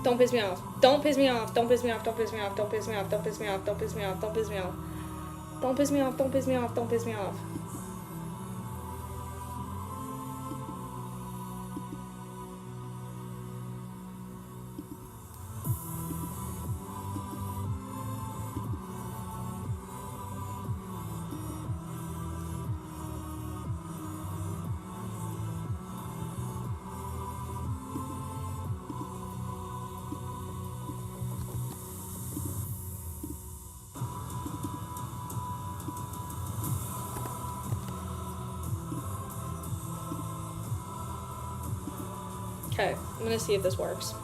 Don't piss me off. Don't piss me off. Don't piss me off. Don't piss me off. Don't piss me off. Don't piss me off. Don't piss me off. Don't piss me off. Don't piss me off. Don't piss me off. Don't piss me off. Okay, I'm gonna see if this works.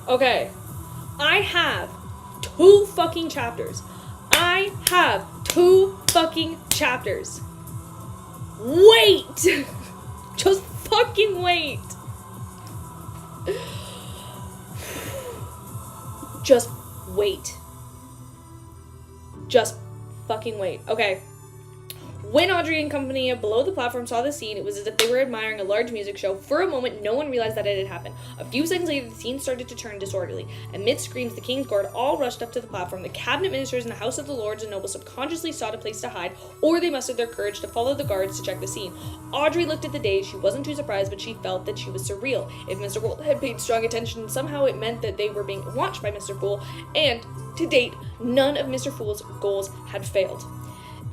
Okay, I have 2 fucking chapters. I have 2 fucking chapters. Wait! Just fucking wait. Just wait. Just fucking wait. Okay. When Audrey and company below the platform saw the scene, it was as if they were admiring a large music show. For a moment, no one realized that it had happened. A few seconds later, the scene started to turn disorderly. Amidst screams, the King's Guard all rushed up to the platform. The cabinet ministers in the House of the Lords and Nobles subconsciously sought a place to hide, or they mustered their courage to follow the guards to check the scene. Audrey looked at the dais. She wasn't too surprised, but she felt that she was surreal. If Mr. Gould had paid strong attention, somehow it meant that they were being watched by Mr. Fool, and, to date, none of Mr. Fool's goals had failed.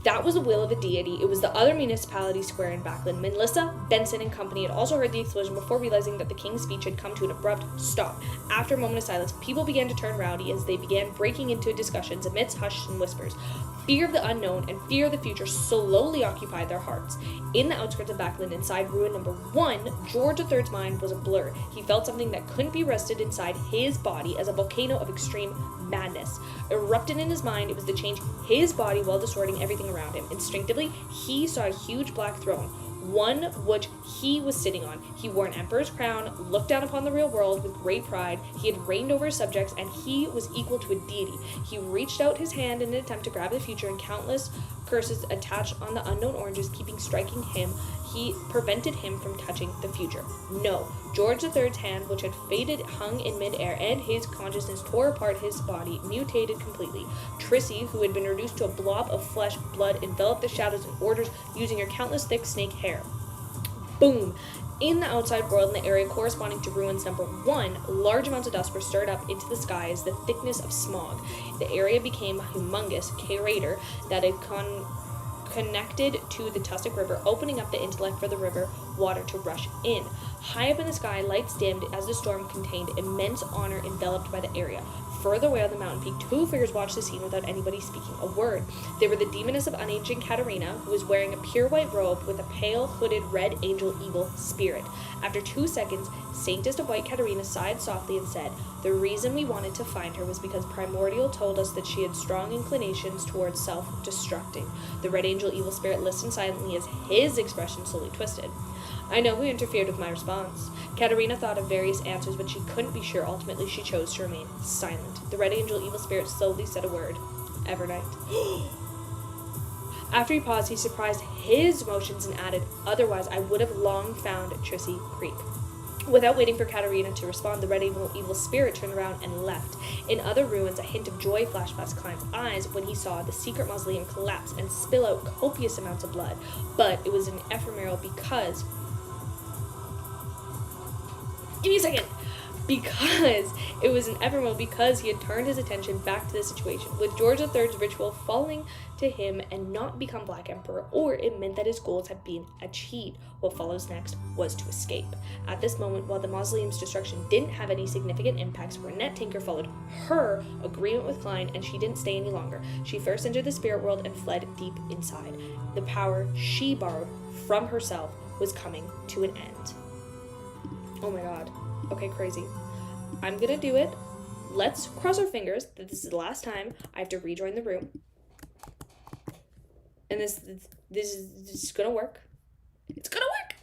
That was the will of a deity. It was the other municipality square in Backlund. Melissa, Benson, and company had also heard the explosion before realizing that the king's speech had come to an abrupt stop. After a moment of silence, people began to turn rowdy as they began breaking into discussions amidst hushed and whispers. Fear of the unknown and fear of the future slowly occupied their hearts. In the outskirts of Backlund, inside ruin number 1, George III's mind was a blur. He felt something that couldn't be rested inside his body as a volcano of extreme madness erupted in his mind. It was to change his body while distorting everything around him. Instinctively, he saw a huge black throne, one which he was sitting on. He wore an emperor's crown, looked down upon the real world with great pride. He had reigned over his subjects, and he was equal to a deity. He reached out his hand in an attempt to grab the future, and countless curses attached on the unknown oranges keeping striking him. He prevented him from touching the future. No, George III's hand, which had faded, hung in midair, and his consciousness tore apart his body, mutated completely. Trissy, who had been reduced to a blob of flesh, blood, enveloped the shadows and orders using her countless thick snake hair. Boom! In the outside world, in the area corresponding to ruins number 1, large amounts of dust were stirred up into the sky as the thickness of smog. The area became a humongous crater that had connected to the Tussock River, opening up the intellect for the river water to rush in. High up in the sky, lights dimmed as the storm contained immense honor enveloped by the area. Further away on the mountain peak, 2 figures watched the scene without anybody speaking a word. They were the demoness of unaging Katerina, who was wearing a pure white robe with a pale, hooded red angel evil spirit. After 2 seconds, Saintess of White Katerina sighed softly and said, "The reason we wanted to find her was because Primordial told us that she had strong inclinations towards self-destructing." The red angel evil spirit listened silently as his expression slowly twisted. "I know who interfered with my response." Katerina thought of various answers, but she couldn't be sure. Ultimately, she chose to remain silent. The red angel evil spirit slowly said a word. "Evernight." After he paused, he surprised his emotions and added, "Otherwise, I would have long found Trissy Creek." Without waiting for Katerina to respond, the red evil spirit turned around and left. In other ruins, a hint of joy flashed past Klein's eyes when he saw the secret mausoleum collapse and spill out copious amounts of blood. But it was an ephemeral because... Give me a second! Because it was an ephemeral because he had turned his attention back to the situation. With George III's ritual falling to him and not become Black Emperor, or it meant that his goals had been achieved. What follows next was to escape. At this moment, while the mausoleum's destruction didn't have any significant impacts, Renette Tinker followed her agreement with Klein, and she didn't stay any longer. She first entered the spirit world and fled deep inside. The power she borrowed from herself was coming to an end. Oh my god. Okay, crazy. I'm gonna do it. Let's cross our fingers that this is the last time I have to rejoin the room. And this is gonna work. It's gonna work.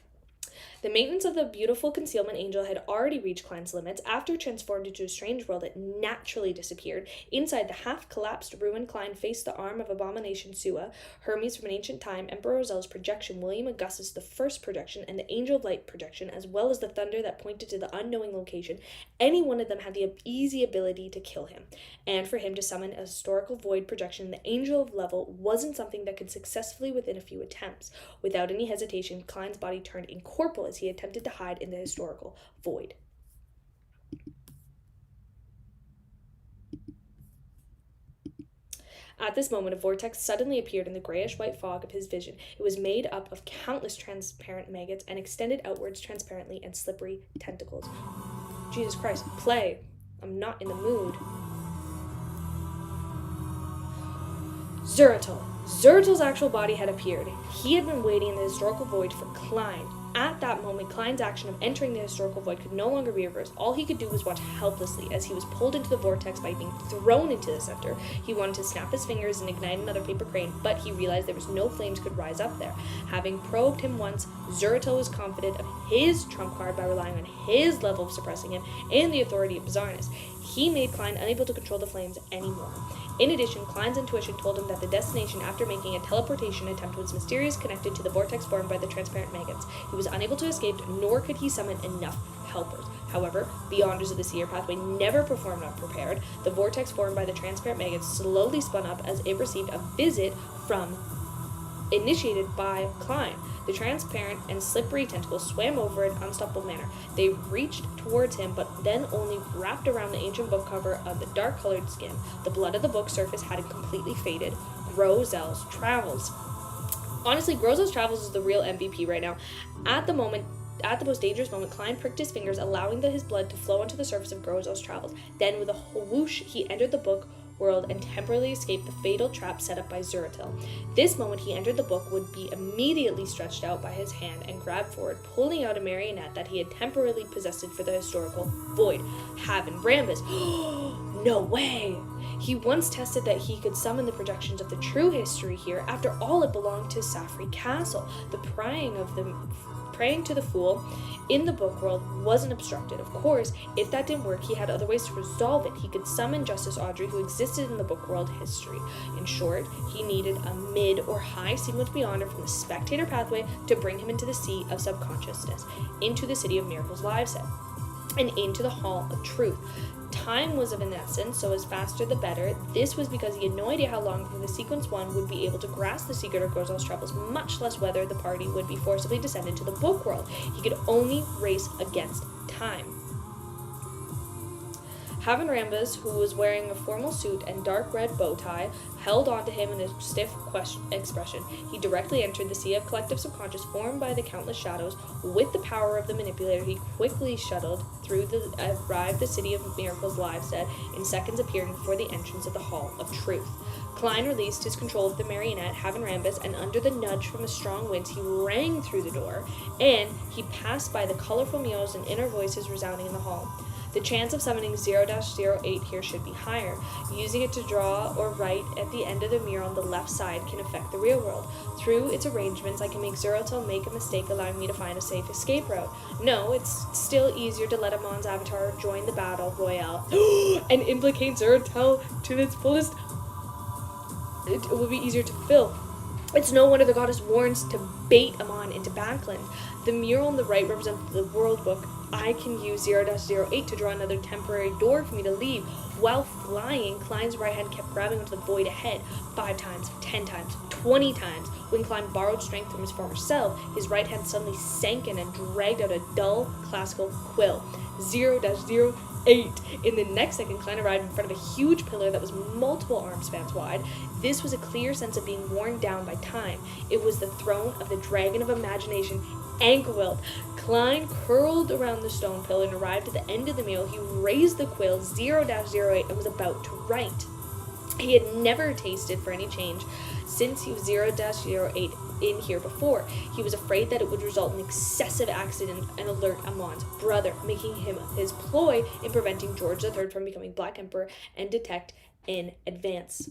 The maintenance of the beautiful concealment angel had already reached Klein's limits. After transformed into a strange world, it naturally disappeared. Inside the half-collapsed ruin, Klein faced the arm of Abomination Sua, Hermes from an ancient time, Emperor Rozel's projection, William Augustus the First projection, and the Angel of Light projection, as well as the thunder that pointed to the unknowing location. Any one of them had the easy ability to kill him. And for him to summon a historical void projection in the Angel of Level wasn't something that could successfully within a few attempts. Without any hesitation, Klein's body turned incorporeal as he attempted to hide in the historical void. At this moment, a vortex suddenly appeared in the grayish-white fog of his vision. It was made up of countless transparent maggots and extended outwards transparently and slippery tentacles. Jesus Christ, play. I'm not in the mood. Zeratul. Zeratul's actual body had appeared. He had been waiting in the historical void for Klein. At that moment, Klein's action of entering the historical void could no longer be reversed. All he could do was watch helplessly as he was pulled into the vortex by being thrown into the center. He wanted to snap his fingers and ignite another paper crane, but he realized there was no flames could rise up there. Having probed him once, Zeratul was confident of his trump card by relying on his level of suppressing him and the authority of bizarreness. He made Klein unable to control the flames anymore. In addition, Klein's intuition told him that the destination after making a teleportation attempt was mysteriously connected to the vortex formed by the transparent maggots. He was unable to escape, nor could he summon enough helpers. However, the Honors of the Seer pathway never performed unprepared. The vortex formed by the transparent maggots slowly spun up as it received a visit initiated by Klein. The transparent and slippery tentacles swam over in unstoppable manner. They reached towards him, but then only wrapped around the ancient book cover of the dark-colored skin. The blood of the book surface had completely faded. Rozel's Travels. Honestly, Rozel's Travels is the real MVP right now. At the most dangerous moment, Klein pricked his fingers, allowing his blood to flow onto the surface of Rozel's Travels. Then, with a whoosh, he entered the book world and temporarily escaped the fatal trap set up by Zeratul. This moment he entered the book would be immediately stretched out by his hand and grabbed forward, pulling out a marionette that he had temporarily possessed for the historical void. Havin Rambus. No way! He once tested that he could summon the projections of the true history here. After all, it belonged to Safri Castle. The praying to the fool in the book world wasn't obstructed. Of course, if that didn't work, he had other ways to resolve it. He could summon Justice Audrey, who existed in the book world history. In short, he needed a mid or high sequence beyonder from the spectator pathway to bring him into the sea of subconsciousness, into the city of miracles live set, and into the hall of truth. Time was of an essence, so as faster the better. This was because he had no idea how long before the Sequence 1 would be able to grasp the secret of Rozel's Travels, much less whether the party would be forcibly descended to the book world. He could only race against time. Havin Rambus, who was wearing a formal suit and dark red bow tie, held on to him in a stiff expression. He directly entered the sea of collective subconscious formed by the countless shadows. With the power of the manipulator, he quickly shuttled through arrived the city of miracles live set, in seconds appearing before the entrance of the Hall of Truth. Klein released his control of the marionette, Havin Rambus, and under the nudge from the strong winds, he rang through the door, and he passed by the colorful mews and inner voices resounding in the hall. The chance of summoning 0-08 here should be higher. Using it to draw or write at the end of the mirror on the left side can affect the real world. Through its arrangements, I can make Zeratul make a mistake, allowing me to find a safe escape route. No, it's still easier to let Amon's avatar join the battle royale and implicate Zeratul to its fullest. It will be easier to fulfill. It's no wonder the goddess warns to bait Amon into Backland. The mural on the right represents the world book. I can use 0-08 to draw another temporary door for me to leave. While flying, Klein's right hand kept grabbing onto the void ahead 5 times, 10 times, 20 times. When Klein borrowed strength from his former self, his right hand suddenly sank in and dragged out a dull classical quill. 0-08. In the next second, Klein arrived in front of a huge pillar that was multiple arm spans wide. This was a clear sense of being worn down by time. It was the throne of the dragon of imagination, Ankwelt. Klein curled around the stone pillar and arrived at the end of the meal. He raised the quill 0-08 and was about to write. He had never tasted for any change since he was 0-08 in here before. He was afraid that it would result in excessive accident and alert Amon's brother, making him his ploy in preventing George III from becoming Black Emperor and detect in advance.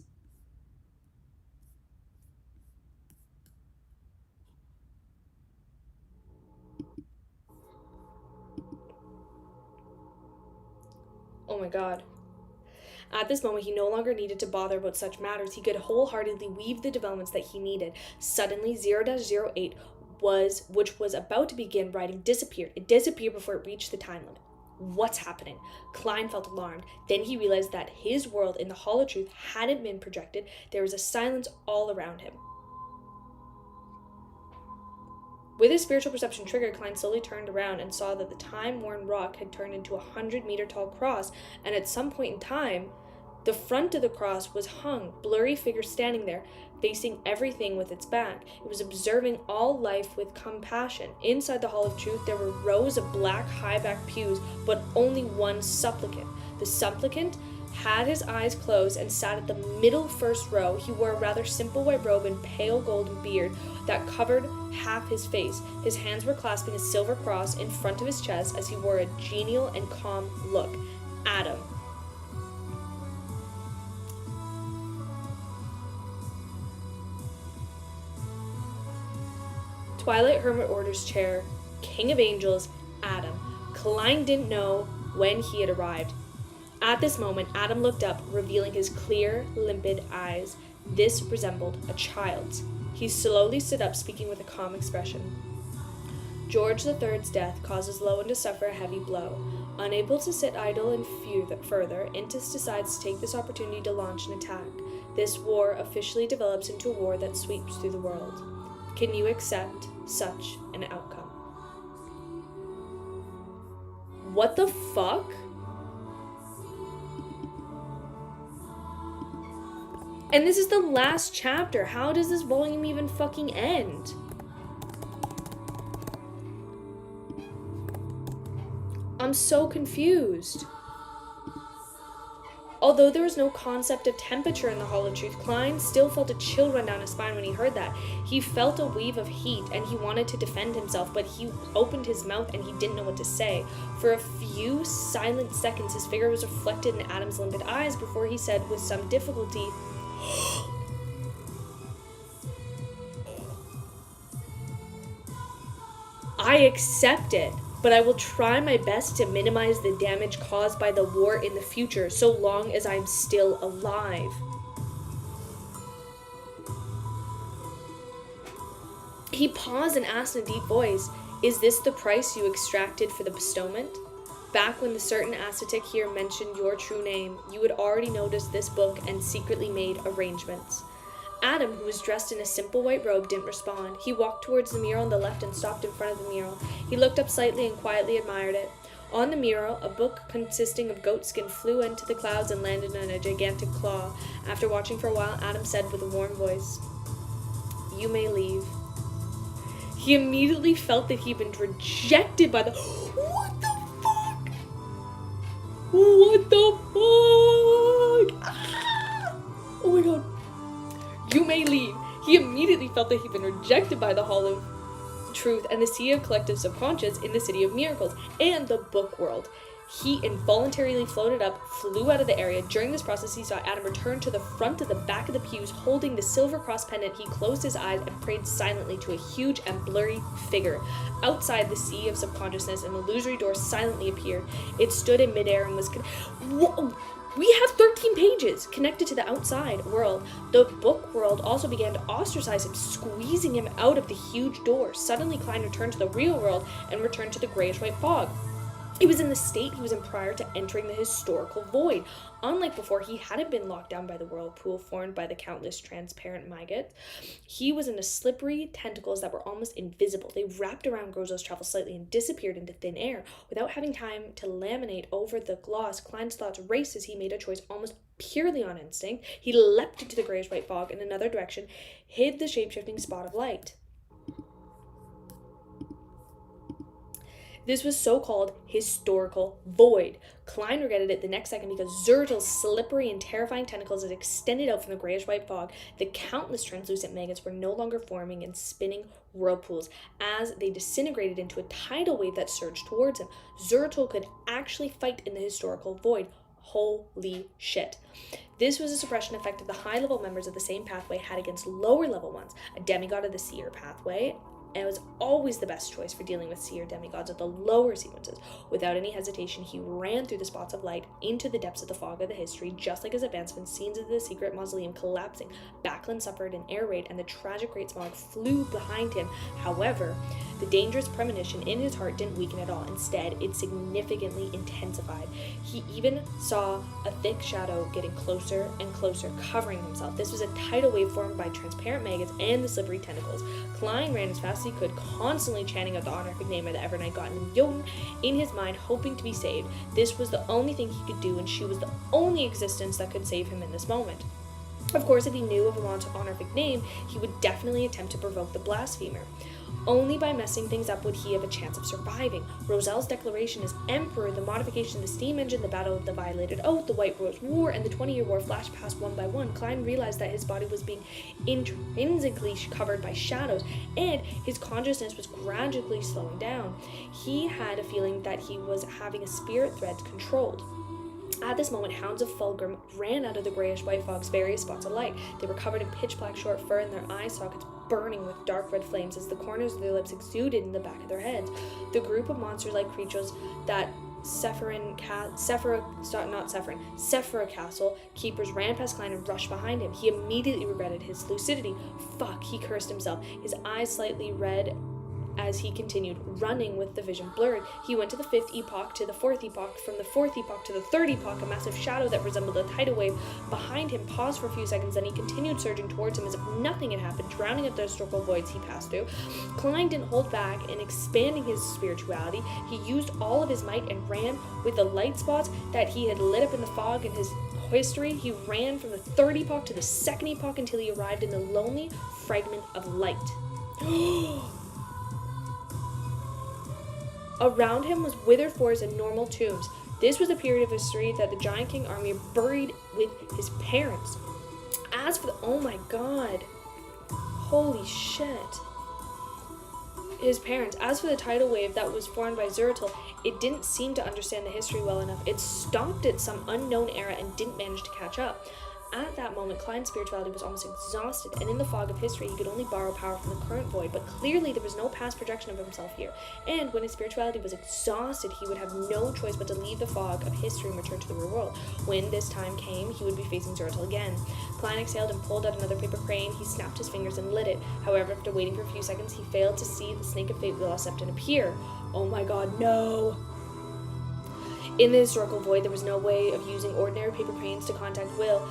Oh my god. At this moment, he no longer needed to bother about such matters. He could wholeheartedly weave the developments that he needed. Suddenly, 0-08 which was about to begin writing, disappeared. It disappeared before it reached the time limit. What's happening? Klein felt alarmed. Then he realized that his world in the Hall of Truth hadn't been projected. There was a silence all around him. With his spiritual perception triggered, Klein slowly turned around and saw that the time-worn rock had turned into a 100-meter-tall cross, and at some point in time, the front of the cross was hung, blurry figure standing there, facing everything with its back. It was observing all life with compassion. Inside the Hall of Truth, there were rows of black, high-backed pews, but only one supplicant. The supplicant had his eyes closed and sat at the middle first row. He wore a rather simple white robe and pale golden beard that covered half his face. His hands were clasping a silver cross in front of his chest as he wore a genial and calm look. Adam. Twilight Hermit Order's chair, King of Angels, Adam. Klein didn't know when he had arrived. At this moment, Adam looked up, revealing his clear, limpid eyes. This resembled a child's. He slowly stood up, speaking with a calm expression. George III's death causes Lowen to suffer a heavy blow. Unable to sit idle and further, Intis decides to take this opportunity to launch an attack. This war officially develops into a war that sweeps through the world. Can you accept such an outcome? What the fuck? And this is the last chapter. How does this volume even fucking end? I'm so confused. Although there was no concept of temperature in the Hall of Truth, Klein still felt a chill run down his spine when he heard that. He felt a wave of heat and he wanted to defend himself, but he opened his mouth and he didn't know what to say. For a few silent seconds, his figure was reflected in Adam's limpid eyes before he said with some difficulty, I accept it, but I will try my best to minimize the damage caused by the war in the future, so long as I'm still alive. He paused and asked in a deep voice, is this the price you extracted for the bestowment? Back when the certain ascetic here mentioned your true name, you had already noticed this book and secretly made arrangements. Adam, who was dressed in a simple white robe, didn't respond. He walked towards the mural on the left and stopped in front of the mural. He looked up slightly and quietly admired it. On the mural, a book consisting of goatskin flew into the clouds and landed on a gigantic claw. After watching for a while, Adam said with a warm voice, "You may leave." He immediately felt that he'd been rejected by the... What the fuck? What the fuck? Ah! Oh my god. You may leave. He immediately felt that he'd been rejected by the Hall of Truth and the Sea of Collective Subconscious in the City of Miracles and the book world. He involuntarily floated up, flew out of the area. During this process, he saw Adam return to the front of the back of the pews, holding the silver cross pendant. He closed his eyes and prayed silently to a huge and blurry figure. Outside the Sea of Subconsciousness, an illusory door silently appeared. It stood in midair and was... Whoa! We have 13 pages connected to the outside world. The book world also began to ostracize him, squeezing him out of the huge door. Suddenly, Klein returned to the real world and returned to the grayish-white fog. He was in the state he was in prior to entering the historical void. Unlike before, he hadn't been locked down by the whirlpool formed by the countless transparent maggots. He was in the slippery tentacles that were almost invisible. They wrapped around Grozo's travel slightly and disappeared into thin air. Without having time to laminate over the gloss, Klein's thoughts raced as he made a choice almost purely on instinct. He leapt into the grayish-white fog in another direction, hid the shape-shifting spot of light. This was so-called historical void. Klein regretted it the next second because Zertil's slippery and terrifying tentacles had extended out from the grayish-white fog. The countless translucent maggots were no longer forming in spinning whirlpools as they disintegrated into a tidal wave that surged towards him. Zertil could actually fight in the historical void. Holy shit. This was a suppression effect that the high-level members of the same pathway had against lower-level ones. A demigod of the seer pathway and it was always the best choice for dealing with sea or demigods of the lower sequences. Without any hesitation, he ran through the spots of light into the depths of the fog of the history, just like his advancement scenes of the secret mausoleum collapsing. Backlund suffered an air raid, and the tragic Great Smog flew behind him. However, the dangerous premonition in his heart didn't weaken at all. Instead, it significantly intensified. He even saw a thick shadow getting closer and closer, covering himself. This was a tidal wave formed by transparent maggots and the slippery tentacles. Klein ran as fast as he could, constantly chanting out the honorific name of the Evernight god named Jotun in his mind, hoping to be saved. This was the only thing he could do, and she was the only existence that could save him in this moment. Of course, if he knew of Amon's honorific name, he would definitely attempt to provoke the blasphemer. Only by messing things up would he have a chance of surviving. Roselle's declaration as emperor, the modification of the steam engine, the battle of the violated oath, the White Rose War, and the 20-year war flashed past one by one. Klein realized that his body was being intrinsically covered by shadows, and his consciousness was gradually slowing down. He had a feeling that he was having a spirit thread controlled. At this moment, hounds of Fulgrim ran out of the grayish-white fog's various spots of light. They were covered in pitch-black short fur, and their eye sockets burning with dark red flames as the corners of their lips exuded in the back of their heads. The group of monster-like creatures that Sephira Castle keepers ran past Klein and rushed behind him. He immediately regretted his lucidity. Fuck, he cursed himself, his eyes slightly red as he continued, running with the vision blurred. He went to the 5th epoch, to the 4th epoch, from the 4th epoch to the 3rd epoch. A massive shadow that resembled a tidal wave behind him paused for a few seconds, then he continued surging towards him as if nothing had happened, drowning out the historical voids he passed through. Klein didn't hold back in expanding his spirituality. He used all of his might and ran with the light spots that he had lit up in the fog in his history. He ran from the 3rd epoch to the 2nd epoch until he arrived in the lonely fragment of light. Around him was withered forests and normal tombs. This was a period of history that the Giant King army buried with his parents. As for the... oh my god. Holy shit. His parents. As for the tidal wave that was formed by Zeratul, it didn't seem to understand the history well enough. It stopped at some unknown era and didn't manage to catch up. At that moment, Klein's spirituality was almost exhausted, and in the fog of history, he could only borrow power from the current void, but clearly there was no past projection of himself here. And when his spirituality was exhausted, he would have no choice but to leave the fog of history and return to the real world. When this time came, he would be facing Zeratul again. Klein exhaled and pulled out another paper crane. He snapped his fingers and lit it. However, after waiting for a few seconds, he failed to see the snake of fate Velocipton appear. Oh my god, no! In the historical void, there was no way of using ordinary paper cranes to contact Will.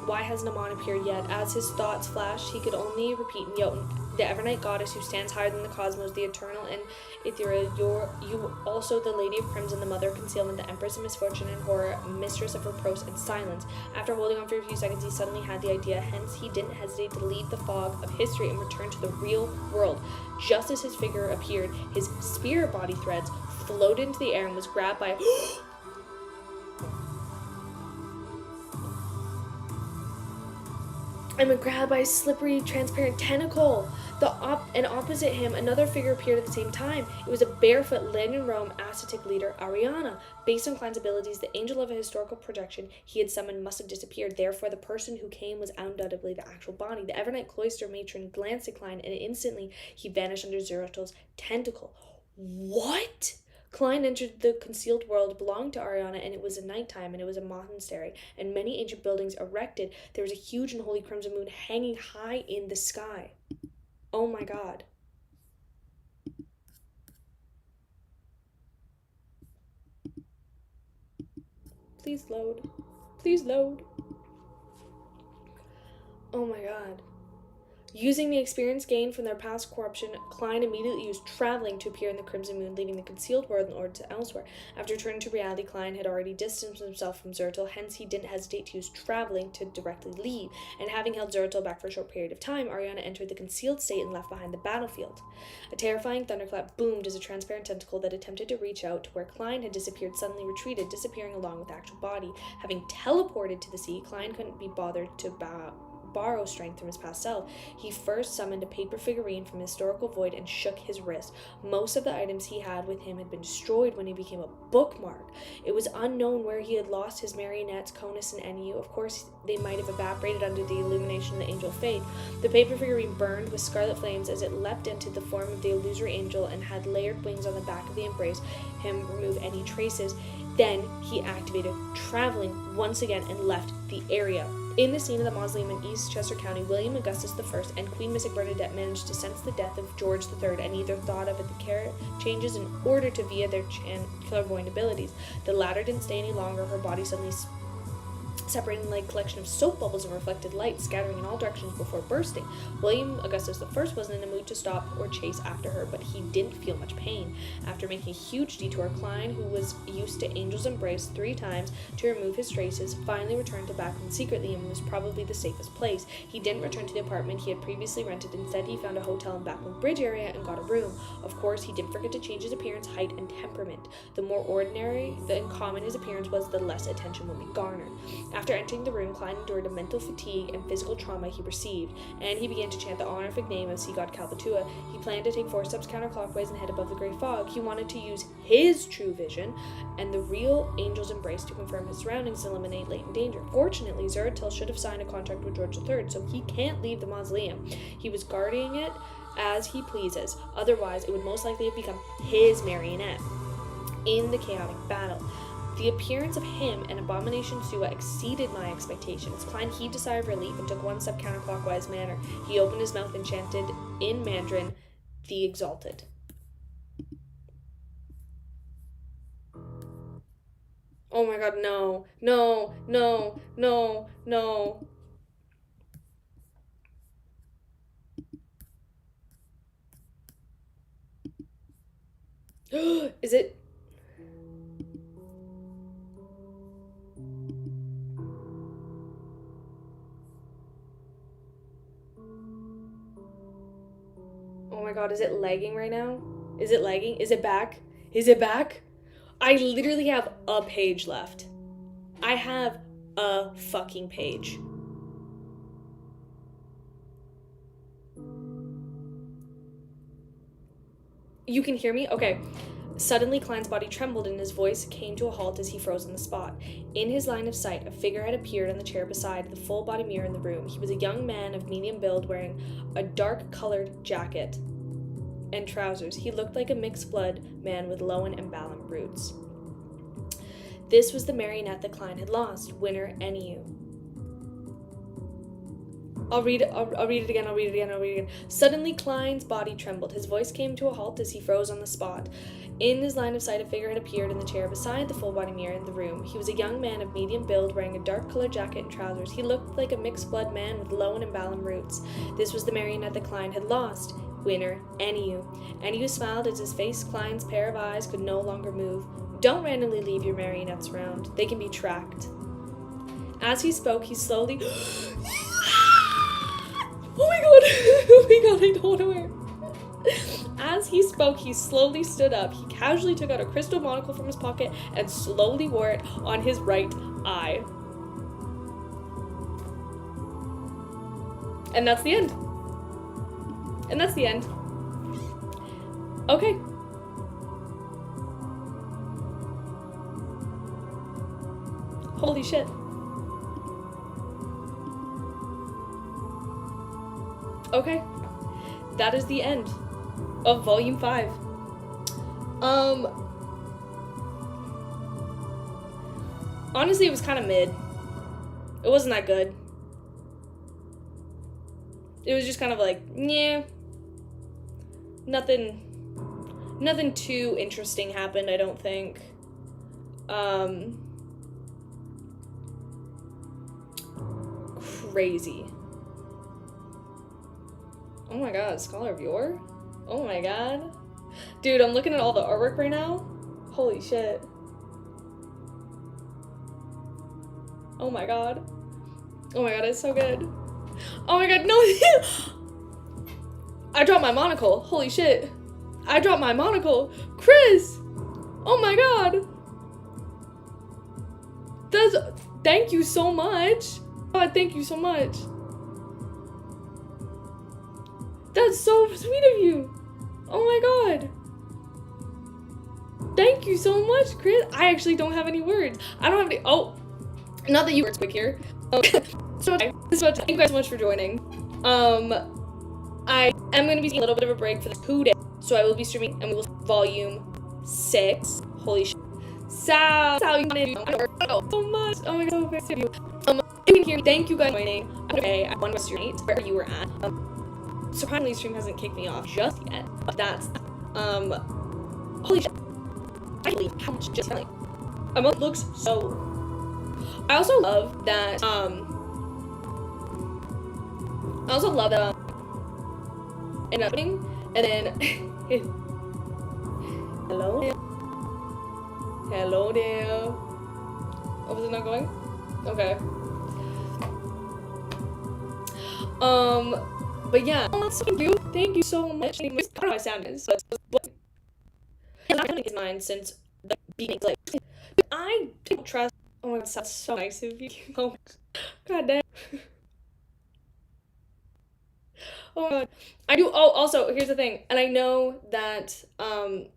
Why hasn't Amon appeared yet? As his thoughts flashed, he could only repeat in Jotun, the Evernight goddess who stands higher than the cosmos, the eternal and ethereal. You also the Lady of Crimson, the mother of concealment, the Empress of misfortune and horror, mistress of reproach and silence. After holding on for a few seconds, he suddenly had the idea. Hence, he didn't hesitate to leave the fog of history and return to the real world. Just as his figure appeared, his spirit body threads floated into the air and was grabbed by a slippery, transparent tentacle. And opposite him, another figure appeared at the same time. It was a barefoot Lenin Rome ascetic leader, Ariana. Based on Klein's abilities, the angel of a historical projection he had summoned must have disappeared. Therefore, the person who came was undoubtedly the actual body. The Evernight cloister matron glanced at Klein, and instantly he vanished under Zeratul's tentacle. What? Klein entered the concealed world belonging to Ariana, and it was a nighttime, and it was a monastery, and many ancient buildings erected. There was a huge and holy crimson moon hanging high in the sky. Oh my god. Please load. Please load. Oh my god. Using the experience gained from their past corruption, Klein immediately used traveling to appear in the Crimson Moon, leaving the concealed world in order to elsewhere. After returning to reality, Klein had already distanced himself from Zeratul, hence he didn't hesitate to use traveling to directly leave. And having held Zeratul back for a short period of time, Ariana entered the concealed state and left behind the battlefield. A terrifying thunderclap boomed as a transparent tentacle that attempted to reach out to where Klein had disappeared suddenly retreated, disappearing along with the actual body. Having teleported to the sea, Klein couldn't be bothered to borrow strength from his past self. He first summoned a paper figurine from the historical void and shook his wrist. Most of the items he had with him had been destroyed when he became a bookmark. It was unknown where he had lost his marionettes, Conus and Enu. Of course, they might have evaporated under the illumination of the angel of fate. The paper figurine burned with scarlet flames as it leapt into the form of the illusory angel and had layered wings on the back of the embrace him remove any traces. Then he activated traveling once again and left the area. In the scene of the mausoleum in East Chester County, William Augustus I and Queen Mystic Bernadette managed to sense the death of George III and either thought of the changes in order to via their clairvoyant abilities. The latter didn't stay any longer. Her body suddenly separating like a collection of soap bubbles and reflected light, scattering in all directions before bursting. William Augustus I wasn't in a mood to stop or chase after her, but he didn't feel much pain. After making a huge detour, Klein, who was used to Angel's Embrace 3 times to remove his traces, finally returned to Backland secretly and was probably the safest place. He didn't return to the apartment he had previously rented. Instead, he found a hotel in Backland Bridge area and got a room. Of course, he didn't forget to change his appearance, height, and temperament. The more ordinary than common his appearance was, the less attention would be garnered. After entering the room, Klein endured the mental fatigue and physical trauma he received, and he began to chant the honorific name of sea god Calpatua. He planned to take 4 steps counterclockwise and head above the gray fog. He wanted to use his true vision and the real angel's embrace to confirm his surroundings and eliminate latent danger. Fortunately, Zeratil should have signed a contract with George III, so he can't leave the mausoleum. He was guarding it as he pleases. Otherwise, it would most likely have become his marionette in the chaotic battle. The appearance of him and Abomination Sua exceeded my expectations. Klein heaved a sigh of relief and took 1 step counterclockwise manner. He opened his mouth and chanted in Mandarin, the Exalted. Oh my god, no. No, no, no, no. Is it? Oh my god, is it lagging right now? Is it lagging? Is it back? Is it back? I literally have a page left. I have a fucking page. You can hear me? Okay. Suddenly, Klein's body trembled and his voice came to a halt as he froze on the spot. In his line of sight, a figure had appeared on the chair beside the full-body mirror in the room. He was a young man of medium build wearing a dark-colored jacket and trousers. He looked like a mixed-blood man with Lowen and Balam roots. This was the marionette that Klein had lost, Winner Eniu. I'll read it again. Suddenly, Klein's body trembled. His voice came to a halt as he froze on the spot. In his line of sight, a figure had appeared in the chair beside the full-body mirror in the room. He was a young man of medium build, wearing a dark-colored jacket and trousers. He looked like a mixed-blood man with Lowen and Balam roots. This was the marionette that Klein had lost, Winner Eniu. Eniu smiled as his face, Klein's pair of eyes, could no longer move. Don't randomly leave your marionettes around. They can be tracked. As he spoke, he slowly... Oh my god, I don't want to wear. As he spoke, he slowly stood up. He casually took out a crystal monocle from his pocket and slowly wore it on his right eye. And that's the end. Okay. Holy shit. Okay, that is the end of Volume 5. Honestly, it was kind of mid. It wasn't that good. It was just kind of like, yeah. Nothing too interesting happened, I don't think. Crazy. Oh my god, Scholar of Yore? Oh my god. Dude, I'm looking at all the artwork right now. Holy shit. Oh my god. Oh my god, it's so good. Oh my god, no! I dropped my monocle. Holy shit. I dropped my monocle. Chris! Oh my god. Thank you so much. God, thank you so much. That's so sweet of you. Oh my god. Thank you so much, Chris. I actually don't have any words. I don't have any. Oh, not that you were quick here. So thank you guys so much for joining. I am going to be taking a little bit of a break for the 2 days, so I will be streaming and we will volume 6. Holy shit. Sal, you wanted so much. Oh my god, so thank you. You can hear me. Thank you guys for joining. Okay, I won rest of your night wherever you were at. Surprisingly, stream hasn't kicked me off just yet, but that's holy shit. I believe how much just like a month looks so. I also love that and opening and then hello there. Oh, is it not going? Okay. But yeah, thank you so much. I don't know how my sound is, so is mine since the beginning. Like, I don't trust. Oh my god, that's so nice of you. Oh, god damn. Oh my god. I do. Oh, also, here's the thing, and I know that I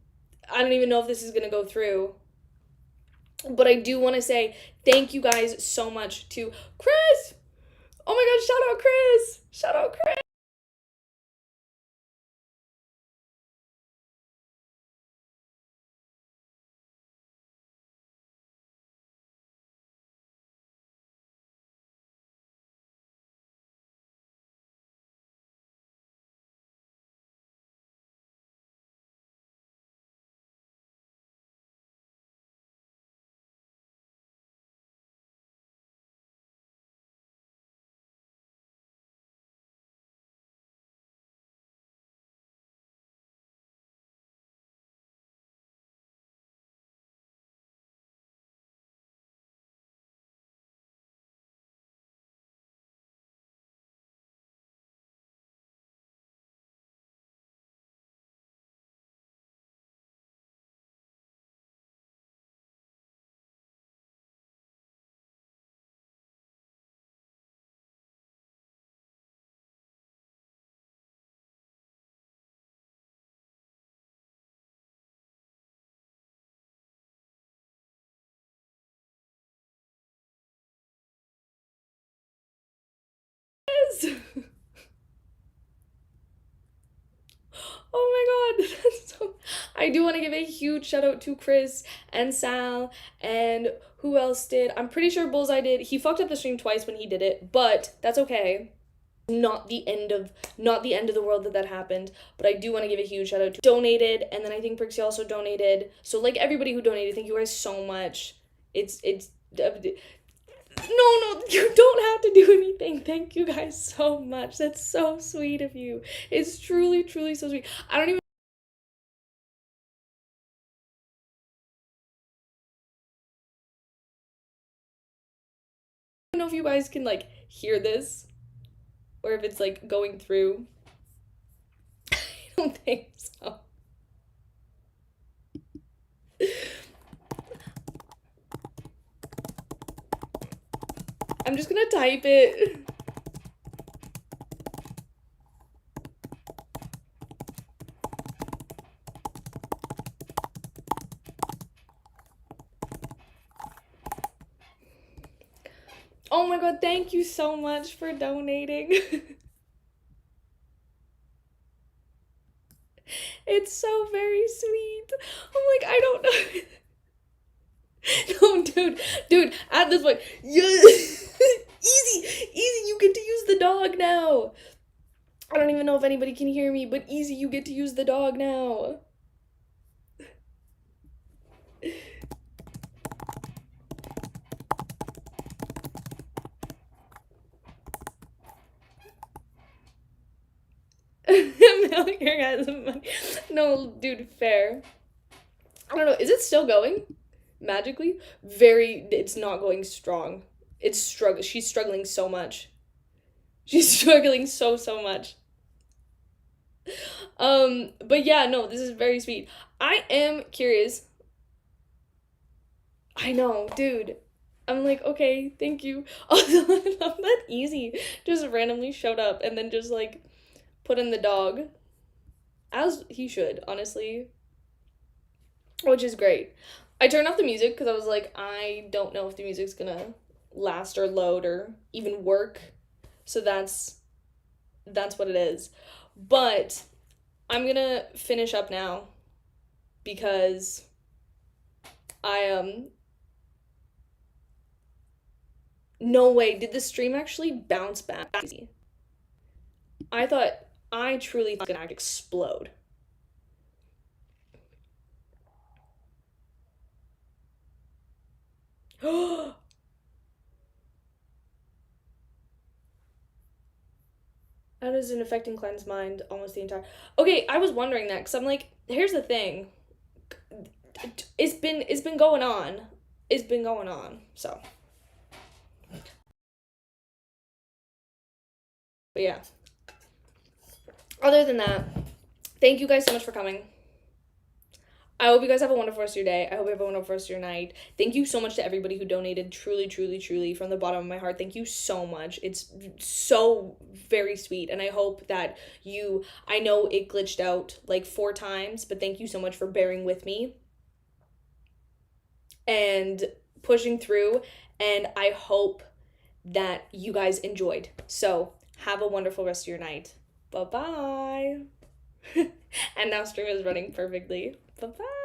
don't even know if this is gonna go through, but I do want to say thank you guys so much to Chris. Oh my god, shout out Chris. Shout out Chris. Oh my god, that's so. I do want to give a huge shout out to Chris and Sal and who else did. I'm pretty sure Bullseye did. He fucked up the stream twice when he did it, but that's okay. Not the end of the world that happened, but I do want to give a huge shout out to donated, and then I think Prixie also donated. So like everybody who donated, thank you guys so much. It's no, you don't have to do anything. Thank you guys so much. That's so sweet of you. It's truly so sweet. I don't even know if you guys can like hear this or if it's like going through. I don't think so. I'm just gonna type it. Oh my god, thank you so much for donating. It's so very sweet. I'm like, I don't know. No, dude, at this point, easy, you get to use the dog now. I don't even know if anybody can hear me, but easy, you get to use the dog now. No, dude, fair. I don't know, is it still going? Magically? It's not going strong. She's struggling so much. She's struggling so much. But yeah, no, this is very sweet. I am curious. I know, dude. I'm like, okay, thank you. Also, I love that Easy just randomly showed up and then just like put in the dog, as he should, honestly, which is great. I turned off the music because I was like, I don't know if the music's gonna last or load or even work. So that's what it is. But I'm gonna finish up now because I no way, did the stream actually bounce back? I truly thought it was gonna explode. That isn't affecting Klein's mind almost the entire. Okay, I was wondering that because I'm like, here's the thing. It's been going on. It's been going on. So. But yeah. Other than that, thank you guys so much for coming. I hope you guys have a wonderful rest of your day. I hope you have a wonderful rest of your night. Thank you so much to everybody who donated. Truly, truly, truly, from the bottom of my heart. Thank you so much. It's so very sweet. And I hope that I know it glitched out like 4 times, but thank you so much for bearing with me and pushing through. And I hope that you guys enjoyed. So have a wonderful rest of your night. Bye-bye. And now stream is running perfectly. Bye-bye.